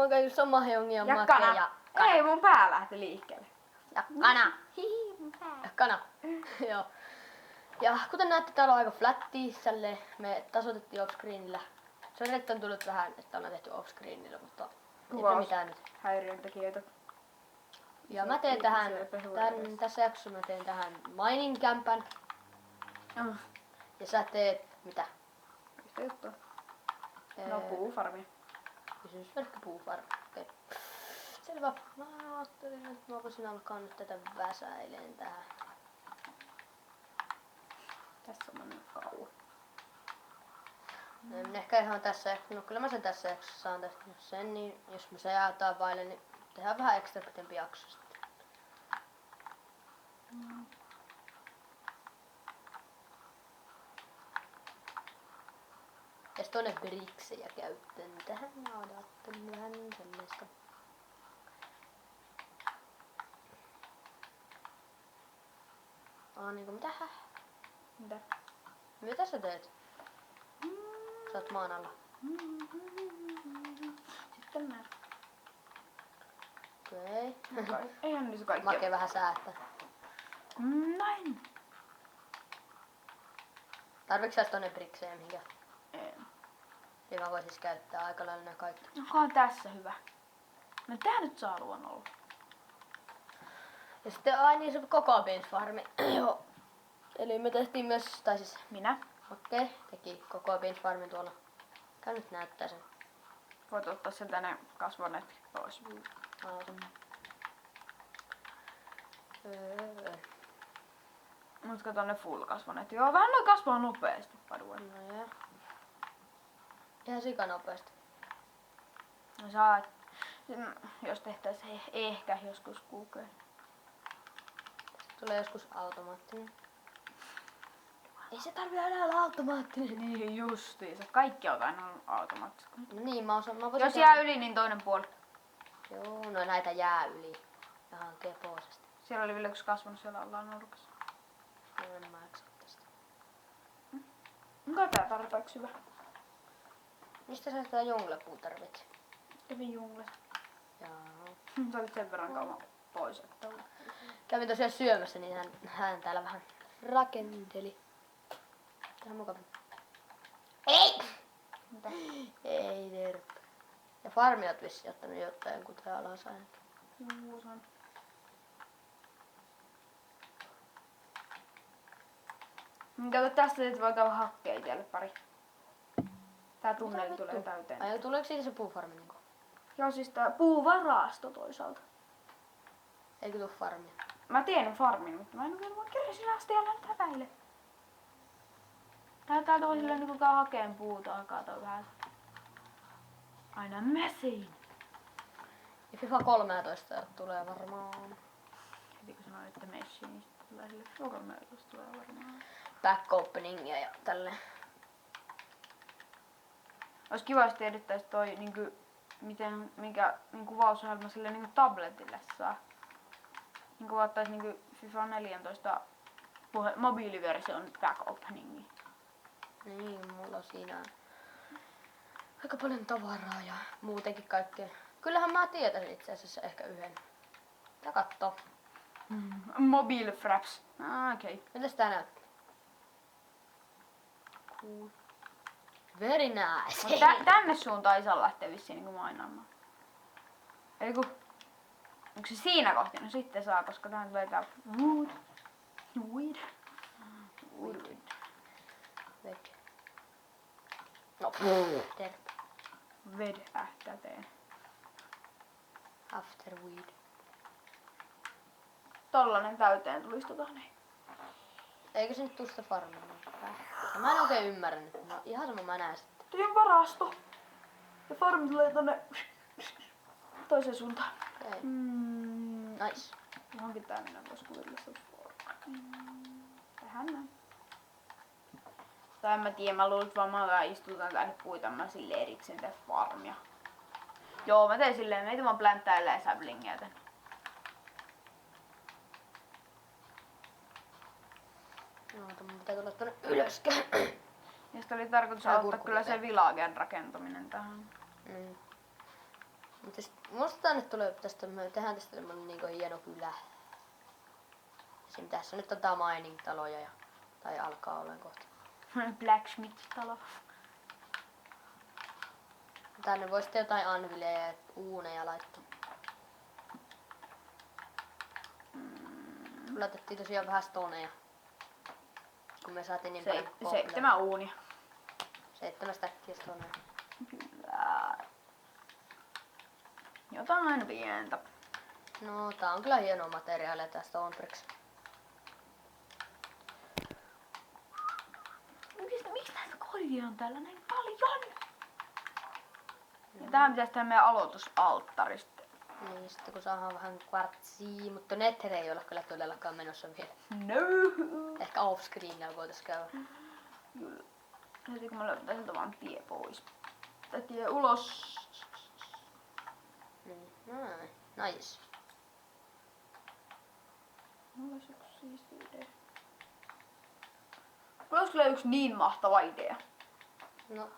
mä käyn sama heungia Ja makea kana. ja Ei, mun pää lähti liikkeelle. ja kana. Hihi, mun pää. Ja kana. Joo. Ja kuten näette, täällä on aika flätti, tälleen me tasoitettiin offscreenillä. Se on nyt on tullut vähän, että ollaan tehty offscreenillä, mutta ei se mitään nyt. Häiriöntekijöitä. Ja mä teen tässä jaksossa mä teen tähän mining kämpän. Ja sä teet mitä? Yhtä juttua. No puufarmi. Kysymysmerkki puufarmi. Okei. Selvä. Mä ajattelin, että mä voisin alkaa nyt tätä väsäileen tähän. Tässä on mennyt kauan. En ehkä ihan tässä, no kyllä mä sen tässä jaksossa saan tästä sen, niin jos me se jäätään vaille, niin tehdään vähän ekstra pitempi jakso sitten. Ja sitten tuonne briksejä käyttöön tähän mä ajattelin vähän sellaista. Niinku mitähän? Mitä? Mitä sä teet? Sä oot maan alla. Sitten mä. Okei. Eihän niissä kaikki. Make vähän säättä. Näin. Tarviks sä tonne briksejä mihinkä? En. Niin mä voisin käyttää aika lailla nää kaikki. Onkohan tässä hyvä? No tää nyt saa luonnolla. Ja sitten niin se koko beans farmi. Joo. Eli me tehtiin myös, tai siis Minä? Okei, teki koko beans farmin tuolla. Käy nyt näyttää sen. Voit ottaa sieltä ne kasvaneet pois. Mut kato ne full kasvaneet. Joo, vähän noin kasvaa nopeesti padue. No joo. Ihan sikanopeasti. No saat. Jos tehtäis ehkä joskus kuukeen. Tulee joskus automaattinen. Ei se tarvi aina olla automaattinen. Niin justiinsa. Kaikki on aina automaattista. No niin, mä voisin Jos jää yli, niin toinen puoli. Joo, no näitä jää yli. Ihan kepoisesti. Siellä oli vielä yksi kasvanut siellä ollaan nurkassa. No en mä jaksa tästä. Onko tää tarpeeksi hyvä? Mistä sä sitä junglepuun tarvitset? Kävin junglassa. Joo. Sä olit sen verran kauan pois, että Kävin tosiaan syömässä, niin hän täällä vähän rakenteli. Tähän mukava. Ei! mitä? Ei terppi. Ja farmi oot vissiin ottanut jotain, kuten alas ainakin. Juu, se on. Kato tästä sit voi käydä hakkea itselle pari. Tää tunneli tulee täyteen. Ai tuleeko siitä se puufarmi niinku? Joo, siis tää puuvarasto toisaalta. Eikö tuu farmia? Mä teen farmin, mutta mä en vielä vaan keräsin asti ja lähtee väille. Tää toi silleen niinku käy hakeen puuta, alkaa toi vähän. Aina messiin. Ja FIFA 13 tulee varmaan. Heti kun sanoin, että messiin, niin sitten tulee sille FIFA 13 tulee varmaan. Back openingia ja tälleen. Ois kiva, jos tiedettäis toi niinku, minkä kuvausohjelma sille niinku tabletille saa. Niinku ottais niinku FIFA 14 mobiiliversion back openingi. Niin, mulla on siinä aika paljon tavaraa ja muutenkin kaikkea. Kyllähän mä tietäisin itse asiassa ehkä yhden. Tää kattoo. Mobile fraps. Okei. Okay. Mitäs tää näyttää? Cool. Very nice. Mut tänne suuntaan ei saa lähteä vissiin niinku mainaamaan. Eli kun... Onko se siinä kohti? No sitten saa, koska tähän tulee tää wood. Weed. Wood. Veg. No, terve. Ved täteen. After weed. Tollanen täyteen tulisi niin. Eikö se nyt tuu sitä farmia? Mä en oikein ymmärrä nyt. No, ihan sama mä näen sitten. Tein varasto. Ja farmi tulee tonne toiseen suuntaan. Okay. Nice. Johonkin tää minä vois kuvitella sitä. Tähän näin. Tai en mä tiedä, mä luulen, että vaan mä istutaan tänne puita, mä silleen erikseen tee farmia. Joo, mä teen silleen, meitä vaan plänttäilee säblingiä tän. No, mun pitää tulla tonne ylöskään. Ja sitten oli tarkoitus Tää auttaa kyllä se villagen rakentaminen tähän. Mm. Mutta musta tänne tulee tästä, me tehdään tästä semmonen niinku hieno kylä. Siinä tässä nyt on mining-taloja ja, tai alkaa olla kohta. Blacksmith-talo. Tänne voi sitten jotain anvileja ja uuneja laittaa. Laitettiin tosiaan vähän stoneja. Kun me saatiin niin paljon pohjaa. 7 uunia. 7 stäkkiä stoneja. Kyllä. Jotain pientä. No tää on kyllä hienoa materiaalia tää Stone Bricks. Miksi näitä koivia on täällä näin paljon? Ja tähän pitäisi tehdä meidän aloitusalttarista. Niin, sitten kun saadaan vähän kvartsia, mutta Nether ei ole kyllä todellakaan menossa vielä. No. Ehkä off-screenillä voitais käydä. Kyllä. Heti kun mä löytän siltä vaan tie pois. Tai tie ulos. Niin, näin. Nice. Mulla olisi joku siisti idea. Mulla olisi kyllä yksi niin mahtava idea. No,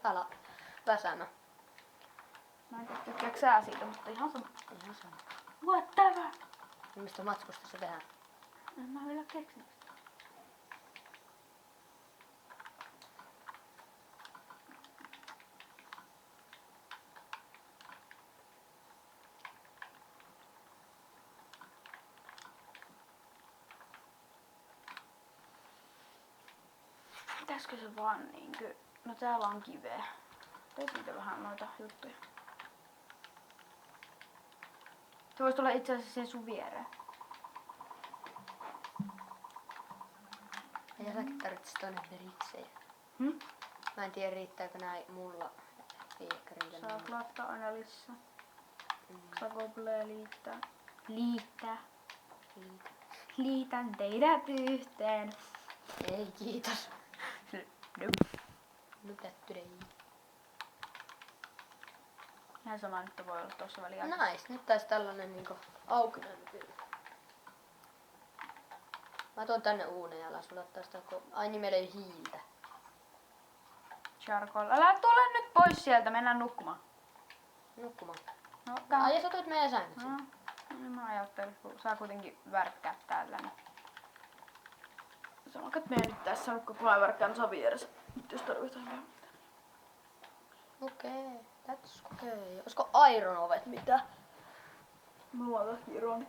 älä väsänä. Mä en tiedä, tykkääkö sä siitä, mutta ihan sama. Ihan sama. Whatever. Mistä matskusta se tehdään? En mä vielä keksinyt sitä. Pitäisikö se vaan niinkö... No täällä on kiveä. Teetkö vähän noita juttuja? Se voisi tulla itse asiassa sen sun viereen. Ja säkin tarvitsis tonne briksejä. Mä en tiedä riittääkö näin mulla. Ei ehkä riitä Saat mulla. laittaa aina lisää. Sakoblee liittää. Liittää. Riitä. Liitän teidät yhteen. Ei kiitos. Nope. Lykätty ei. Ihan sama nyt voi olla tossa väliä. Nice, nyt taisi tällainen niinku aukinen kyllä. Mä tuon tänne uunen alas, mulla ottaa sitä ai niin meillä ei hiiltä. Charcoal. Älä tule nyt pois sieltä, mennään nukkumaan. Nukkumaan. No, Ai ja sä tuit meidän sängyt sinne. No, mä ajattelin, kun saa kuitenkin värkkää täällä. Niin. Sama, että meidän nyt tässä nukkaa, kun mä värkkään Savi vieressä. Nyt jos tarvitaan vielä. Okei, that's okay. Olisiko Iron ovet mitä? Mulla on tässä ironit.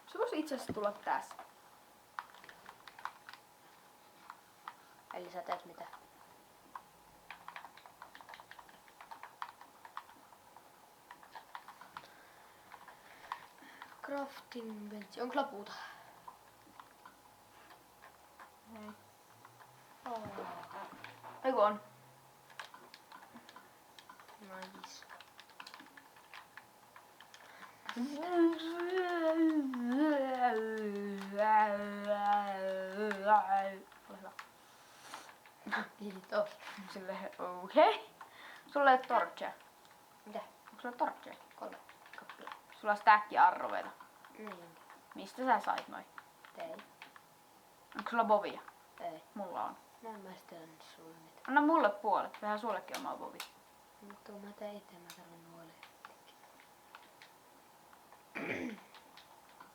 Se voisi itse asiassa tulla tässä. Eli sä teet mitä? Crafting bench. Onko lapuuta? Ei. Oh. Eiku on. Nice. Ole hyvä. Kiitos. Silleen, okei. Sulla ei oo torchia. Mitä? Onko sulla torchia? 3 kappia. Sulla on stäkki arroveita. Niin. Mistä sä sait noin? Tein. Onko sulla bovia? Ei. Mulla on. Mä en maista anna sulle niitä. Anna mulle puolet, tehdään sullekin oma bovi. Mutta mä teen itse, mä tarvin nuolia.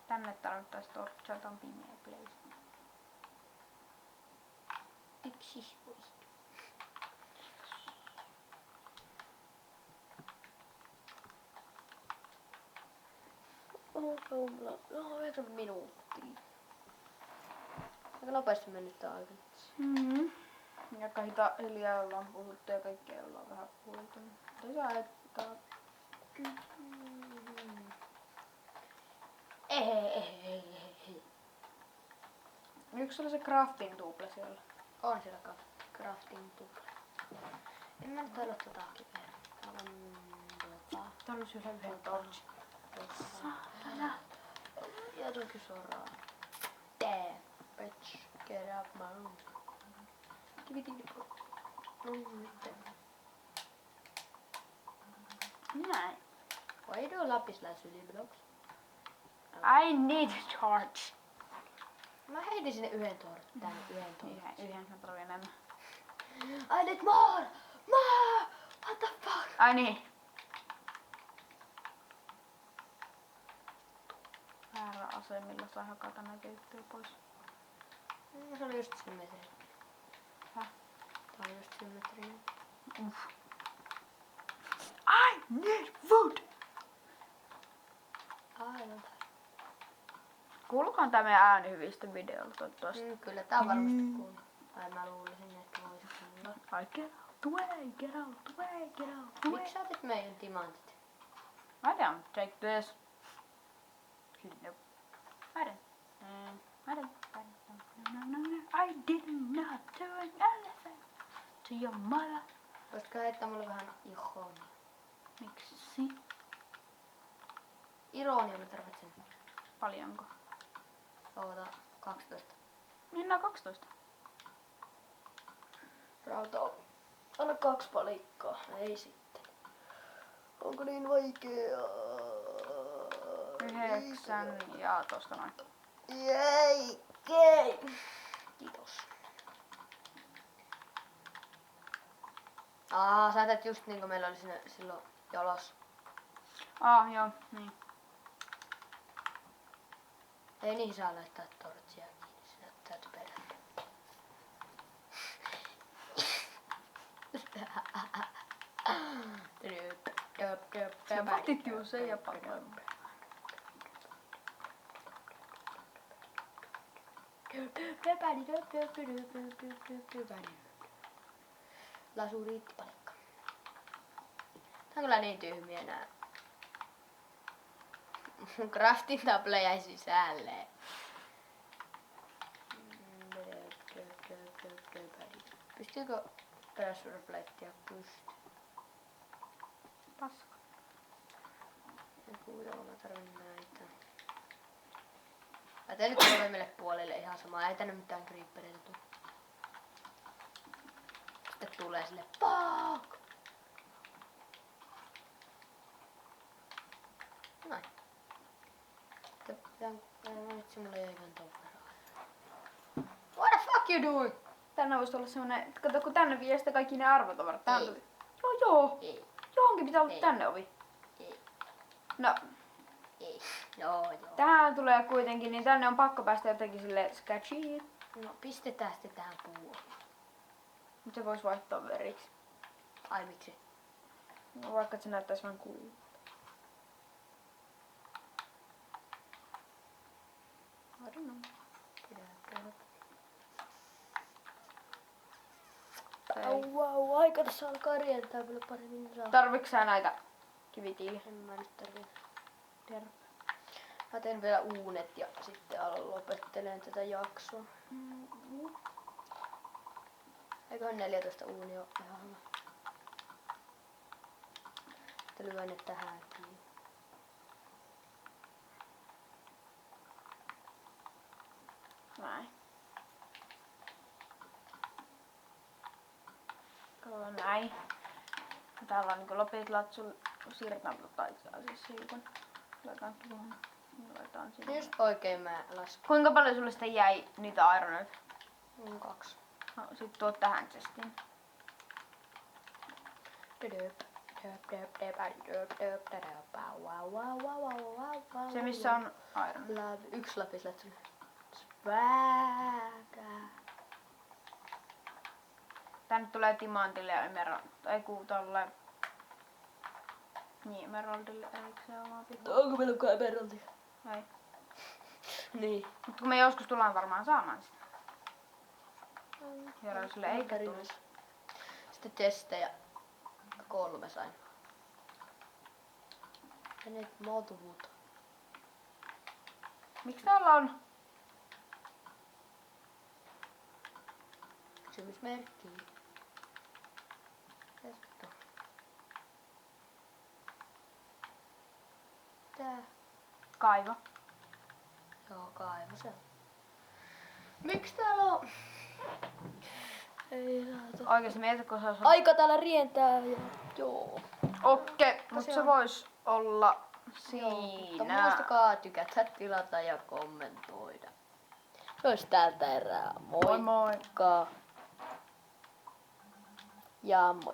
Tänne tarvittais torchia, tää on pimeä place. Yksi pois. No, 9 minuuttia. Aika nopeasti mennyt tää aika. Ja hiljaa ollaan puhuttu ja kaikkea ollaan vähän puhuttu. Tässä ajattaa. Ei. Yksi oli se crafting tuple siellä. On siellä crafting tupla. En mä nyt halua tota kiveä. Täällä on Tarvitsi yhden torchin. Saatana. Ja toki suoraan. Damn, bitch. Get out my room. Kivitin. No nyt. Näin. Why do lapislaissyli blocks? I need a torch. Mä heitin sinne yhden tortin. Tänne yhden tortin. Yhden mä tarvii enemmän. I need more! More! Ai niin. Väärä ase, millä saa hakata näitä juttuja pois. Se oli just symmetrinen. Häh? Tää oli just symmetrinen. Uff. I need food! Aivan. Kuuluukohan tää meidän ääni hyvin sitten videolla toivottavasti? Kyllä tää on varmasti kuuluu. Tai mä luulisin, että vois kuulla. I get out the way, get out the way, get out the way. Miksi sä otit meidän timantit? I don't take this. Nope. I don't. I don't. No. I did not do anything to your mother. Voisitko heittää mulle vähän ironia? Miksi? Ironia mä tarvitsen. Paljonko? Oota, 12. Minä 12. Rauta on. Anna 2 palikkaa. Ei sitten. Onko niin vaikeaa? 9 ja tosta noin. Jei! Kiitos. Sä teet just niinku meillä oli siinä silloin jolos. Joo, niin. Ei niihin saa laittaa tortsia kiinni, sinä täytyy perätä. Se vatit juu se ja paljon. Lasuriittipalikka. Tää on kyllä niin tyhmiä nää. Mun crafting table jäi sisälle. Pystyykö pressure platea pystyyn? Paska. Joo, mä tarvin näitä. Mä teen nyt molemmille puolille ihan samaa. Ei tänne mitään creepereitä tuu. Sitten tulee sille fuck! Noin. Vitsi, mulla ei ihan ton verran. What the fuck you doing? Tänne voisi olla semmonen, kato kun tänne vie sitten kaikki ne arvotavarat. Tähän Ei. tuli. Joo. Ei, Johonkin pitää olla Ei. tänne ovi. ei, No, ei. Joo. tähän tulee kuitenkin, niin tänne on pakko päästä jotenkin sille sketchy. No pistetään sitten tähän puuhun. Mutta se voisi vaihtaa veriksi. Ai miksi? No, vaikka se näyttäisi vähän cool. I don't know. Au, aika tässä alkaa rientää vielä paremmin saa. Tarviks sä näitä kivitiiliä? En mä nyt tarvii. Terve. Mä teen vielä uunet ja sitten alan lopettelen tätä jaksoa. Eiköhän 14 uunia ole ihan hyvä. Sitten lyön ne tähänkin. Näin. Näin. Täällä on niinku lopit latsul. Siirretään itse asiassa hiukan. Laitetaan tuohon. Laitetaan sinne. Just oikein mä lasken. Kuinka paljon sulle sitten jäi niitä ironeita? 2. No, sit tuot tähän chestiin. Se missä on iron. Yksi lapislatsuli. Swagger. Tänne tulee timantille ja emerald. Ei kuu tolle. Niin, emeraldille. Eikö se oma pitää? Onko meillä kai emeraldi? Ei. Niin. Mut kun me joskus tullaan varmaan saamaan sitä. Herra sille eikä tulisi. Sitten testejä. 3 sain. Ja nyt maltuvuutta. Miksi täällä on? Kysymysmerkki. Testo. Tää. Kaivo. Joo, kaivo se on. Miks täällä on? Ei saata. Oikeesti mieti, kun se olisi... Aika täällä rientää ja joo. Okei, mut se on. vois olla Mutta siinä. muistakaa tykätä, tilata ja kommentoida. Se olisi tältä erää. Moi moi. Moikka. Ja moi.